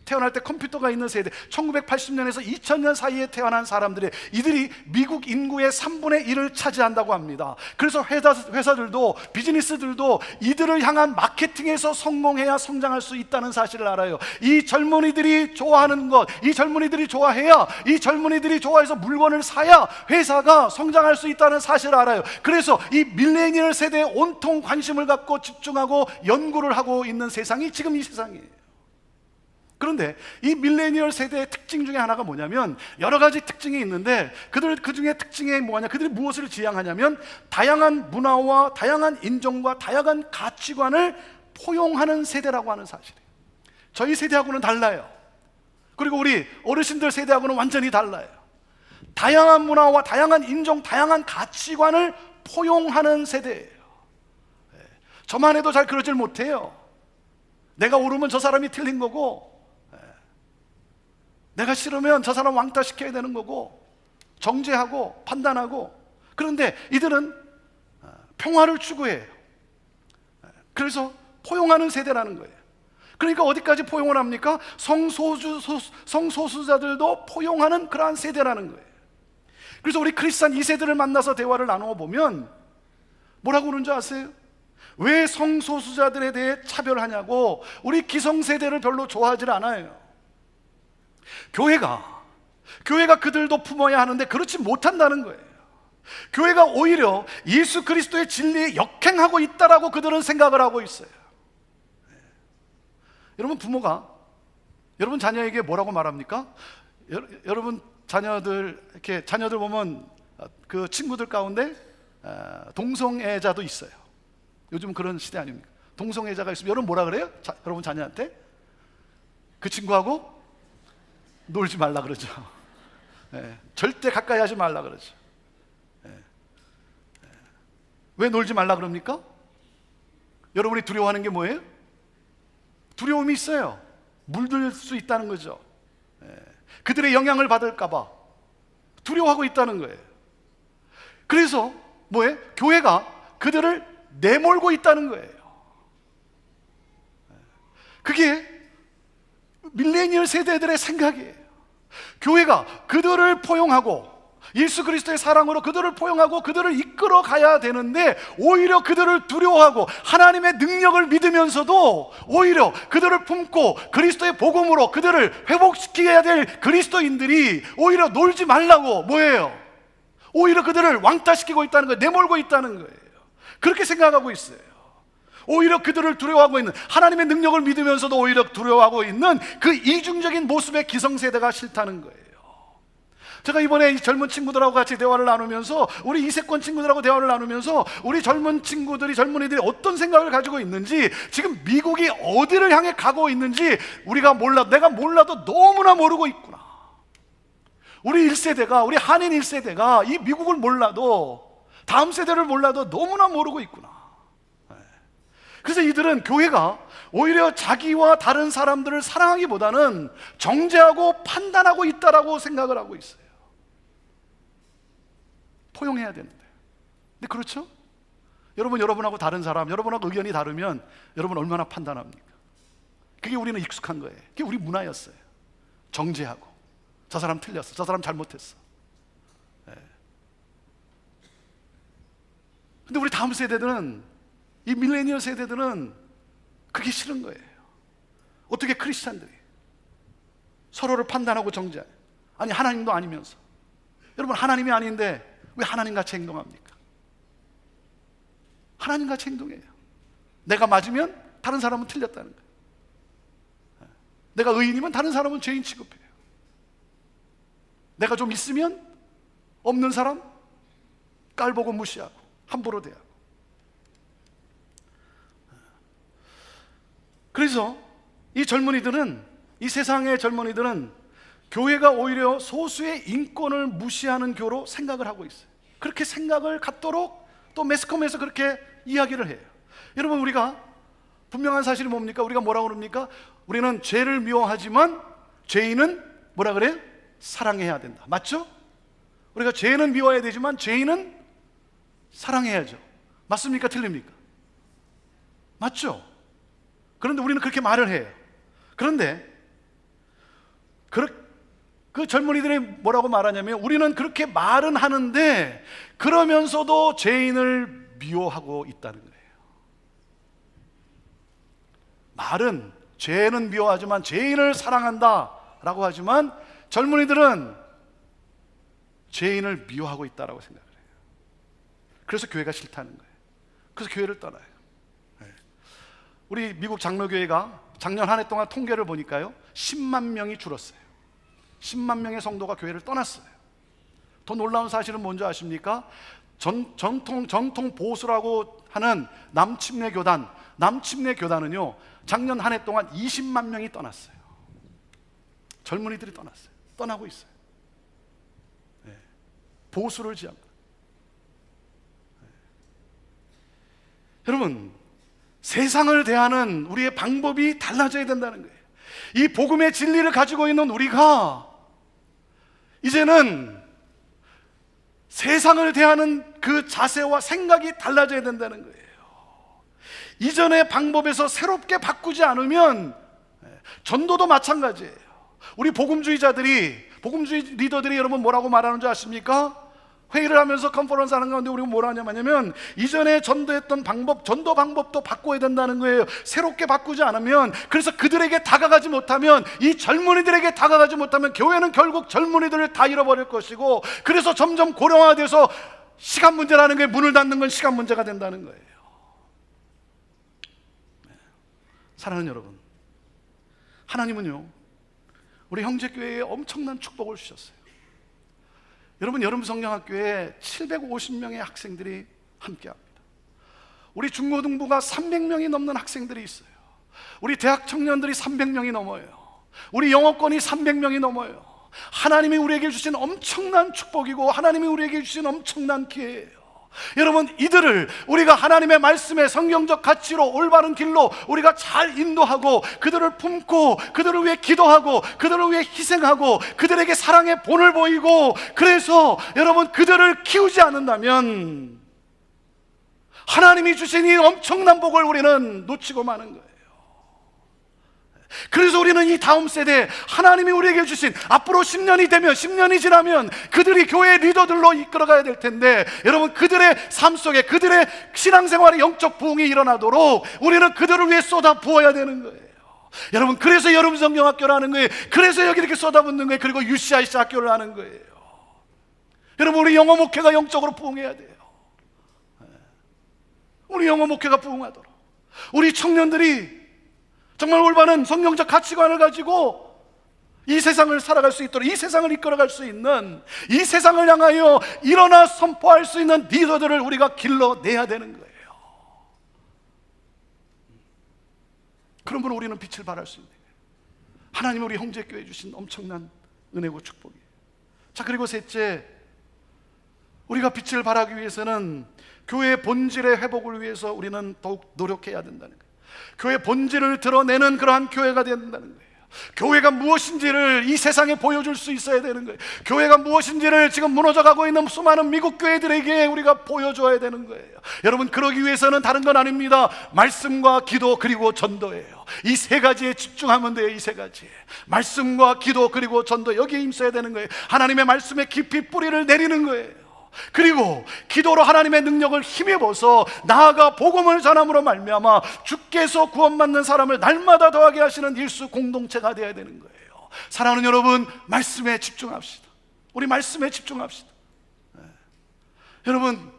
태어날 때 컴퓨터가 있는 세대, 1980년에서 2000년 사이에 태어난 사람들이, 이들이 미국 인구의 3분의 1을 차지한다고 합니다. 그래서 회사들도, 비즈니스들도 이들을 향한 마케팅에서 성공해야 성장할 수 있다는 사실을 알아요. 이 젊은이들이 좋아하는 것, 이 젊은이들이 좋아해야, 이 젊은이들이 좋아해서 물건을 사야 회사가 성장할 수 있다는 사실을 알아요. 그래서 이 밀레니얼 세대에 온통 관심을 갖고 집중하고 연구를 하고 있는 세상이 지금 이 세상이에요. 그런데 이 밀레니얼 세대의 특징 중에 하나가 뭐냐면, 여러 가지 특징이 있는데 그 중에 특징이 뭐냐, 그들이 무엇을 지향하냐면 다양한 문화와 다양한 인종과 다양한 가치관을 포용하는 세대라고 하는 사실이에요. 저희 세대하고는 달라요. 그리고 우리 어르신들 세대하고는 완전히 달라요. 다양한 문화와 다양한 인종, 다양한 가치관을 포용하는 세대예요. 저만 해도 잘 그러질 못해요. 내가 옳으면 저 사람이 틀린 거고, 내가 싫으면 저 사람 왕따시켜야 되는 거고, 정죄하고 판단하고. 그런데 이들은 평화를 추구해요. 그래서 포용하는 세대라는 거예요. 그러니까 어디까지 포용을 합니까? 성소수자들도 포용하는 그러한 세대라는 거예요. 그래서 우리 크리스찬 2세들을 만나서 대화를 나누어 보면 뭐라고 그러는 줄 아세요? 왜 성소수자들에 대해 차별하냐고. 우리 기성세대를 별로 좋아하지 않아요. 교회가 그들도 품어야 하는데 그렇지 못한다는 거예요. 교회가 오히려 예수 그리스도의 진리에 역행하고 있다라고 그들은 생각을 하고 있어요. 여러분, 부모가 여러분 자녀에게 뭐라고 말합니까? 여러분 자녀들 보면 그 친구들 가운데 동성애자도 있어요. 요즘 그런 시대 아닙니까? 동성애자가 있으면 여러분 뭐라 그래요? 여러분 자녀한테? 그 친구하고 놀지 말라 그러죠. 절대 가까이 하지 말라 그러죠. 왜 놀지 말라 그럽니까? 여러분이 두려워하는 게 뭐예요? 두려움이 있어요. 물들 수 있다는 거죠. 그들의 영향을 받을까 봐 두려워하고 있다는 거예요. 그래서 뭐예요? 교회가 그들을 내몰고 있다는 거예요. 그게 밀레니얼 세대들의 생각이에요. 교회가 그들을 포용하고 예수 그리스도의 사랑으로 그들을 포용하고 그들을 이끌어 가야 되는데 오히려 그들을 두려워하고 하나님의 능력을 믿으면서도 오히려 그들을 품고 그리스도의 복음으로 그들을 회복시켜야 될 그리스도인들이 오히려 놀지 말라고 뭐예요? 오히려 그들을 왕따시키고 있다는 거예요. 내몰고 있다는 거예요. 그렇게 생각하고 있어요. 오히려 그들을 두려워하고 있는, 하나님의 능력을 믿으면서도 오히려 두려워하고 있는 그 이중적인 모습의 기성세대가 싫다는 거예요. 제가 이번에 이 젊은 친구들하고 같이 대화를 나누면서, 우리 이세권 친구들하고 대화를 나누면서 우리 젊은이들이 어떤 생각을 가지고 있는지, 지금 미국이 어디를 향해 가고 있는지 내가 몰라도 너무나 모르고 있구나. 우리 한인 1세대가 이 미국을 몰라도, 다음 세대를 몰라도 너무나 모르고 있구나. 그래서 이들은 교회가 오히려 자기와 다른 사람들을 사랑하기보다는 정죄하고 판단하고 있다라고 생각을 하고 있어요. 포용해야 되는데. 근데 그렇죠? 여러분하고 다른 사람, 여러분하고 의견이 다르면 여러분 얼마나 판단합니까? 그게 우리는 익숙한 거예요. 그게 우리 문화였어요. 정죄하고, 저 사람 틀렸어, 저 사람 잘못했어. 근데 우리 다음 세대들은, 이 밀레니얼 세대들은 그게 싫은 거예요. 어떻게 크리스찬들이 서로를 판단하고 정죄하냐? 아니, 하나님도 아니면서. 여러분, 하나님이 아닌데 왜 하나님같이 행동합니까? 하나님같이 행동해요. 내가 맞으면 다른 사람은 틀렸다는 거예요. 내가 의인이면 다른 사람은 죄인 취급해요. 내가 좀 있으면 없는 사람 깔보고 무시하고 함부로 대하고. 그래서 이 세상의 젊은이들은 교회가 오히려 소수의 인권을 무시하는 교로 생각을 하고 있어요. 그렇게 생각을 갖도록 또 매스컴에서 그렇게 이야기를 해요. 여러분, 우리가 분명한 사실이 뭡니까? 우리가 뭐라고 그럽니까? 우리는 죄를 미워하지만 죄인은 뭐라 그래요? 사랑해야 된다. 맞죠? 우리가 죄는 미워해야 되지만 죄인은 사랑해야죠. 맞습니까? 틀립니까? 맞죠? 그런데 우리는 그렇게 말을 해요. 그런데 그 젊은이들이 뭐라고 말하냐면, 우리는 그렇게 말은 하는데 그러면서도 죄인을 미워하고 있다는 거예요. 말은 죄는 미워하지만 죄인을 사랑한다 라고 하지만 젊은이들은 죄인을 미워하고 있다라고 생각을 해요. 그래서 교회가 싫다는 거예요. 그래서 교회를 떠나요. 우리 미국 장로교회가 작년 한 해 동안 통계를 보니까요, 10만 명이 줄었어요. 10만 명의 성도가 교회를 떠났어요. 더 놀라운 사실은 뭔지 아십니까? 정통 보수라고 하는 남침내 교단은요, 작년 한 해 동안 20만 명이 떠났어요. 젊은이들이 떠나고 있어요. 보수를 지향. 여러분, 세상을 대하는 우리의 방법이 달라져야 된다는 거예요. 이 복음의 진리를 가지고 있는 우리가 이제는 세상을 대하는 그 자세와 생각이 달라져야 된다는 거예요. 이전의 방법에서 새롭게 바꾸지 않으면 전도도 마찬가지예요. 우리 복음주의 리더들이 여러분 뭐라고 말하는 줄 아십니까? 회의를 하면서 컨퍼런스 하는 가운데 우리가 뭐라 하냐면 이전에 전도했던 방법, 전도 방법도 바꿔야 된다는 거예요. 새롭게 바꾸지 않으면, 그래서 그들에게 다가가지 못하면, 이 젊은이들에게 다가가지 못하면 교회는 결국 젊은이들을 다 잃어버릴 것이고, 그래서 점점 고령화돼서 시간 문제라는 게, 문을 닫는 건 시간 문제가 된다는 거예요. 사랑하는 여러분, 하나님은요 우리 형제교회에 엄청난 축복을 주셨어요. 여러분, 여름성경학교에 750명의 학생들이 함께합니다. 우리 중고등부가 300명이 넘는 학생들이 있어요. 우리 대학 청년들이 300명이 넘어요. 우리 영어권이 300명이 넘어요. 하나님이 우리에게 주신 엄청난 축복이고 하나님이 우리에게 주신 엄청난 기회예요. 여러분, 이들을 우리가 하나님의 말씀에 성경적 가치로 올바른 길로 우리가 잘 인도하고 그들을 품고 그들을 위해 기도하고 그들을 위해 희생하고 그들에게 사랑의 본을 보이고, 그래서 여러분 그들을 키우지 않는다면 하나님이 주신 이 엄청난 복을 우리는 놓치고 마는 거예요. 그래서 우리는 이 다음 세대, 하나님이 우리에게 주신 앞으로 10년이 되면, 10년이 지나면 그들이 교회 리더들로 이끌어가야 될 텐데, 여러분 그들의 삶 속에 그들의 신앙생활의 영적 부흥이 일어나도록 우리는 그들을 위해 쏟아 부어야 되는 거예요. 여러분, 그래서 여름성경학교를 하는 거예요. 그래서 여기 이렇게 쏟아붓는 거예요. 그리고 UCIC 학교를 하는 거예요. 여러분, 우리 영어 목회가 영적으로 부흥해야 돼요. 우리 영어 목회가 부흥하도록 우리 청년들이 정말 올바른 성경적 가치관을 가지고 이 세상을 살아갈 수 있도록, 이 세상을 이끌어갈 수 있는, 이 세상을 향하여 일어나 선포할 수 있는 리더들을 우리가 길러내야 되는 거예요. 그러므로 우리는 빛을 발할 수 있는 거예요. 하나님이 우리 형제교회에 주신 엄청난 은혜고 축복이에요. 자, 그리고 셋째, 우리가 빛을 발하기 위해서는 교회의 본질의 회복을 위해서 우리는 더욱 노력해야 된다는 거예요. 교회의 본질을 드러내는 그러한 교회가 된다는 거예요. 교회가 무엇인지를 이 세상에 보여줄 수 있어야 되는 거예요. 교회가 무엇인지를 지금 무너져가고 있는 수많은 미국 교회들에게 우리가 보여줘야 되는 거예요. 여러분, 그러기 위해서는 다른 건 아닙니다. 말씀과 기도 그리고 전도예요. 이 세 가지에 집중하면 돼요. 이 세 가지에 말씀과 기도 그리고 전도, 여기에 힘써야 되는 거예요. 하나님의 말씀에 깊이 뿌리를 내리는 거예요. 그리고 기도로 하나님의 능력을 힘입어서 나아가 복음을 전함으로 말미암아 주께서 구원받는 사람을 날마다 더하게 하시는 일수 공동체가 되어야 되는 거예요. 사랑하는 여러분, 말씀에 집중합시다. 우리 말씀에 집중합시다. 여러분,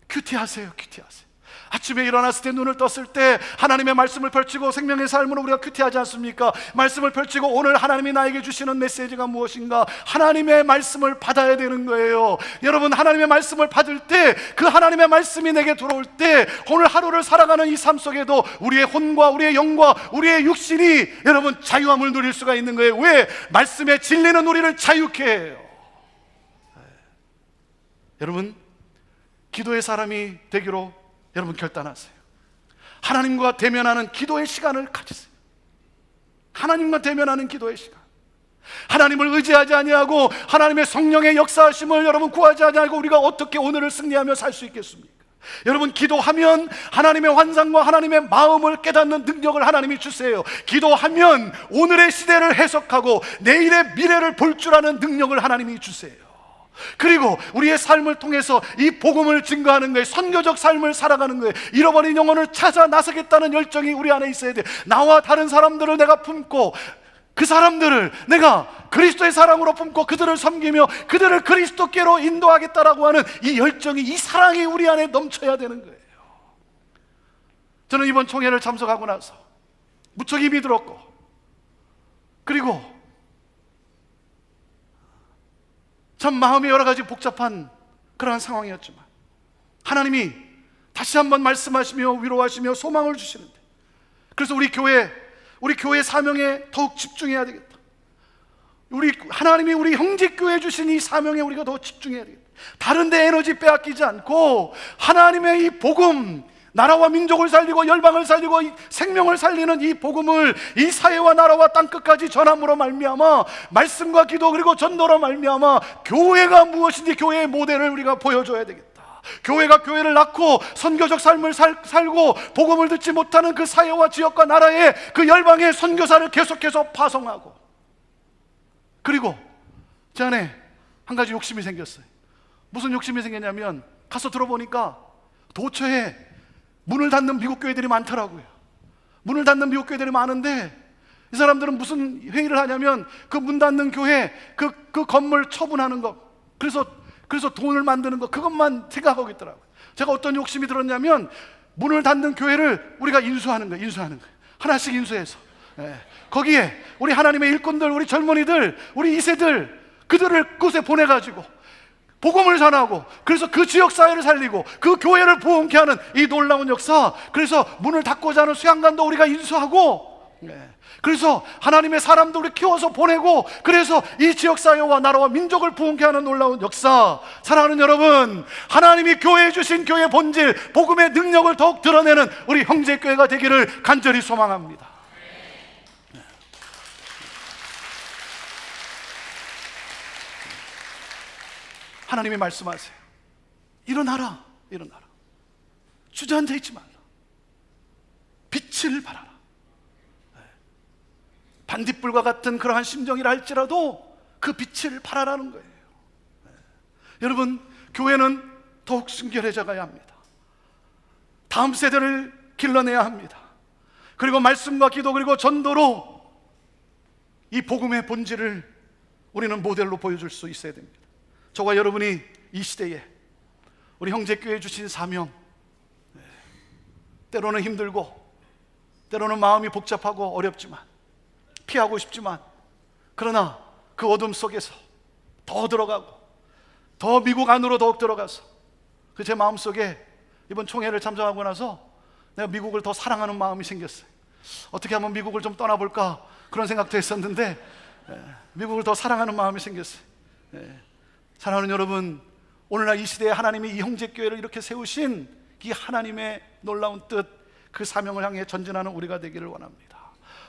큐티하세요. 큐티하세요. 아침에 일어났을 때, 눈을 떴을 때 하나님의 말씀을 펼치고 생명의 삶으로 우리가 큐티하지 않습니까? 말씀을 펼치고 오늘 하나님이 나에게 주시는 메시지가 무엇인가, 하나님의 말씀을 받아야 되는 거예요. 여러분, 하나님의 말씀을 받을 때, 그 하나님의 말씀이 내게 들어올 때 오늘 하루를 살아가는 이 삶 속에도 우리의 혼과 우리의 영과 우리의 육신이 여러분 자유함을 누릴 수가 있는 거예요. 왜? 말씀의 진리는 우리를 자유케 해요. 여러분, 기도의 사람이 되기로 여러분 결단하세요. 하나님과 대면하는 기도의 시간을 가지세요. 하나님과 대면하는 기도의 시간. 하나님을 의지하지 아니하고 하나님의 성령의 역사하심을 여러분 구하지 아니하고 우리가 어떻게 오늘을 승리하며 살 수 있겠습니까? 여러분, 기도하면 하나님의 환상과 하나님의 마음을 깨닫는 능력을 하나님이 주세요. 기도하면 오늘의 시대를 해석하고 내일의 미래를 볼 줄 아는 능력을 하나님이 주세요. 그리고 우리의 삶을 통해서 이 복음을 증거하는 거예요. 선교적 삶을 살아가는 거예요. 잃어버린 영혼을 찾아 나서겠다는 열정이 우리 안에 있어야 돼요. 나와 다른 사람들을 내가 품고 그 사람들을 내가 그리스도의 사랑으로 품고 그들을 섬기며 그들을 그리스도께로 인도하겠다라고 하는 이 열정이, 이 사랑이 우리 안에 넘쳐야 되는 거예요. 저는 이번 총회를 참석하고 나서 무척 힘이 들었고, 그리고 참 마음이 여러 가지 복잡한 그러한 상황이었지만 하나님이 다시 한번 말씀하시며 위로하시며 소망을 주시는데, 그래서 우리 교회 사명에 더욱 집중해야 되겠다. 하나님이 우리 형제교회에 주신 이 사명에 우리가 더 집중해야 되겠다. 다른 데 에너지 빼앗기지 않고 하나님의 이 복음, 나라와 민족을 살리고 열방을 살리고 생명을 살리는 이 복음을 이 사회와 나라와 땅끝까지 전함으로 말미암아 말씀과 기도 그리고 전도로 말미암아 교회가 무엇인지 교회의 모델을 우리가 보여줘야 되겠다. 교회가 교회를 낳고 선교적 삶을 살고 복음을 듣지 못하는 그 사회와 지역과 나라의 그 열방의 선교사를 계속해서 파송하고, 그리고 제 안에 한 가지 욕심이 생겼어요. 무슨 욕심이 생겼냐면 가서 들어보니까 도처에 문을 닫는 미국 교회들이 많더라고요. 문을 닫는 미국 교회들이 많은데 이 사람들은 무슨 회의를 하냐면 그 문 닫는 교회 그 건물 처분하는 것, 그래서 돈을 만드는 것, 그것만 생각하고 있더라고요. 제가 어떤 욕심이 들었냐면 문을 닫는 교회를 우리가 인수하는 거예요. 하나씩 인수해서 거기에 우리 하나님의 일꾼들, 우리 젊은이들, 우리 2세들 그들을 그곳에 보내가지고 복음을 전하고, 그래서 그 지역 사회를 살리고 그 교회를 부흥케 하는 이 놀라운 역사. 그래서 문을 닫고자 하는 수양관도 우리가 인수하고, 그래서 하나님의 사람도 우리 키워서 보내고, 그래서 이 지역 사회와 나라와 민족을 부흥케 하는 놀라운 역사. 사랑하는 여러분, 하나님이 교회에 주신 교회의 본질, 복음의 능력을 더욱 드러내는 우리 형제교회가 되기를 간절히 소망합니다. 하나님이 말씀하세요. 일어나라. 주저앉아 있지 말라. 빛을 발하라. 반딧불과 같은 그러한 심정이라 할지라도 그 빛을 발하라는 거예요. 여러분, 교회는 더욱 순결해져 가야 합니다. 다음 세대를 길러내야 합니다. 그리고 말씀과 기도 그리고 전도로 이 복음의 본질을 우리는 모델로 보여줄 수 있어야 됩니다. 저와 여러분이 이 시대에 우리 형제교회에 주신 사명, 때로는 힘들고 때로는 마음이 복잡하고 어렵지만 피하고 싶지만, 그러나 그 어둠 속에서 더 들어가고 더 미국 안으로 더욱 들어가서 그 제 마음속에 이번 총회를 참석하고 나서 내가 미국을 더 사랑하는 마음이 생겼어요. 어떻게 하면 미국을 좀 떠나볼까 그런 생각도 했었는데 미국을 더 사랑하는 마음이 생겼어요. 사랑하는 여러분, 오늘날 이 시대에 하나님이 이 형제교회를 이렇게 세우신 이 하나님의 놀라운 뜻, 그 사명을 향해 전진하는 우리가 되기를 원합니다.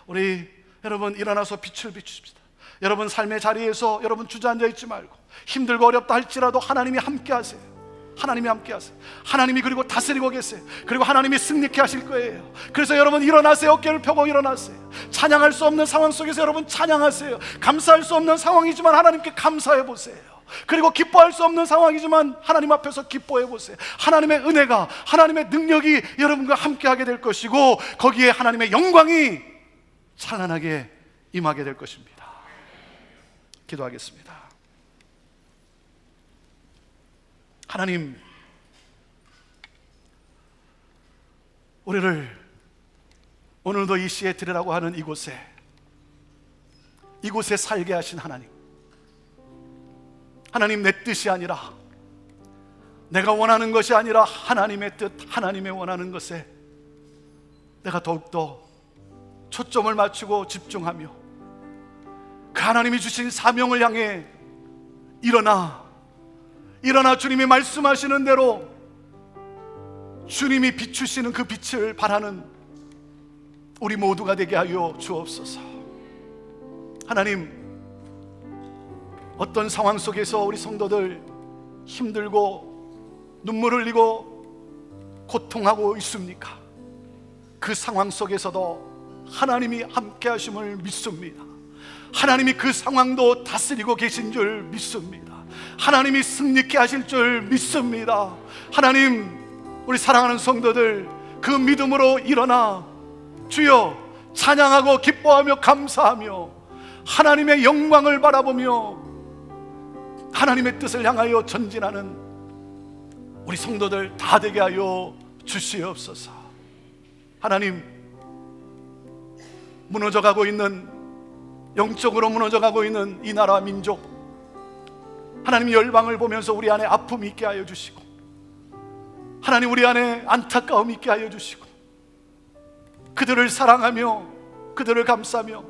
우리 여러분 일어나서 빛을 비춥시다. 여러분 삶의 자리에서 여러분 주저앉아 있지 말고, 힘들고 어렵다 할지라도 하나님이 함께 하세요. 하나님이 그리고 다스리고 계세요. 그리고 하나님이 승리케 하실 거예요. 그래서 여러분 일어나세요. 어깨를 펴고 일어나세요. 찬양할 수 없는 상황 속에서 여러분 찬양하세요. 감사할 수 없는 상황이지만 하나님께 감사해 보세요. 그리고 기뻐할 수 없는 상황이지만 하나님 앞에서 기뻐해 보세요. 하나님의 은혜가, 하나님의 능력이 여러분과 함께 하게 될 것이고, 거기에 하나님의 영광이 찬란하게 임하게 될 것입니다. 기도하겠습니다. 하나님, 우리를 오늘도 이 시에 드리라고 하는 이곳에 살게 하신 하나님, 내 뜻이 아니라, 내가 원하는 것이 아니라 하나님의 뜻, 하나님의 원하는 것에 내가 더욱더 초점을 맞추고 집중하며 그 하나님이 주신 사명을 향해 일어나 주님이 말씀하시는 대로 주님이 비추시는 그 빛을 바라는 우리 모두가 되게 하여 주옵소서. 하나님, 어떤 상황 속에서 우리 성도들 힘들고 눈물 흘리고 고통하고 있습니까? 그 상황 속에서도 하나님이 함께 하심을 믿습니다. 하나님이 그 상황도 다스리고 계신 줄 믿습니다. 하나님이 승리케 하실 줄 믿습니다. 하나님, 우리 사랑하는 성도들 그 믿음으로 일어나 주여 찬양하고 기뻐하며 감사하며 하나님의 영광을 바라보며 하나님의 뜻을 향하여 전진하는 우리 성도들 다 되게 하여 주시옵소서. 하나님, 무너져가고 있는, 영적으로 무너져가고 있는 이 나라 민족, 하나님 열방을 보면서 우리 안에 아픔이 있게 하여 주시고, 하나님 우리 안에 안타까움이 있게 하여 주시고, 그들을 사랑하며 그들을 감싸며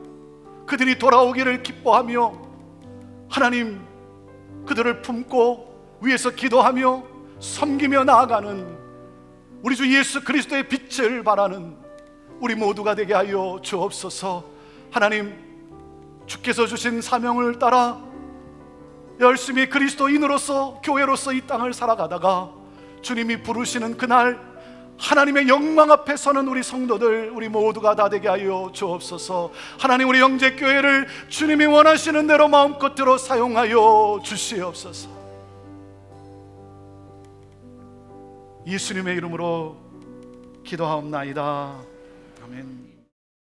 그들이 돌아오기를 기뻐하며 하나님 그들을 품고 위에서 기도하며 섬기며 나아가는 우리 주 예수 그리스도의 빛을 바라는 우리 모두가 되게 하여 주옵소서. 하나님, 주께서 주신 사명을 따라 열심히 그리스도인으로서 교회로서 이 땅을 살아가다가 주님이 부르시는 그날 하나님의 영광 앞에 서는 우리 성도들, 우리 모두가 다 되게 하여 주옵소서. 하나님, 우리 영재교회를 주님이 원하시는 대로 마음껏 들어 사용하여 주시옵소서. 예수님의 이름으로 기도하옵나이다. 아멘.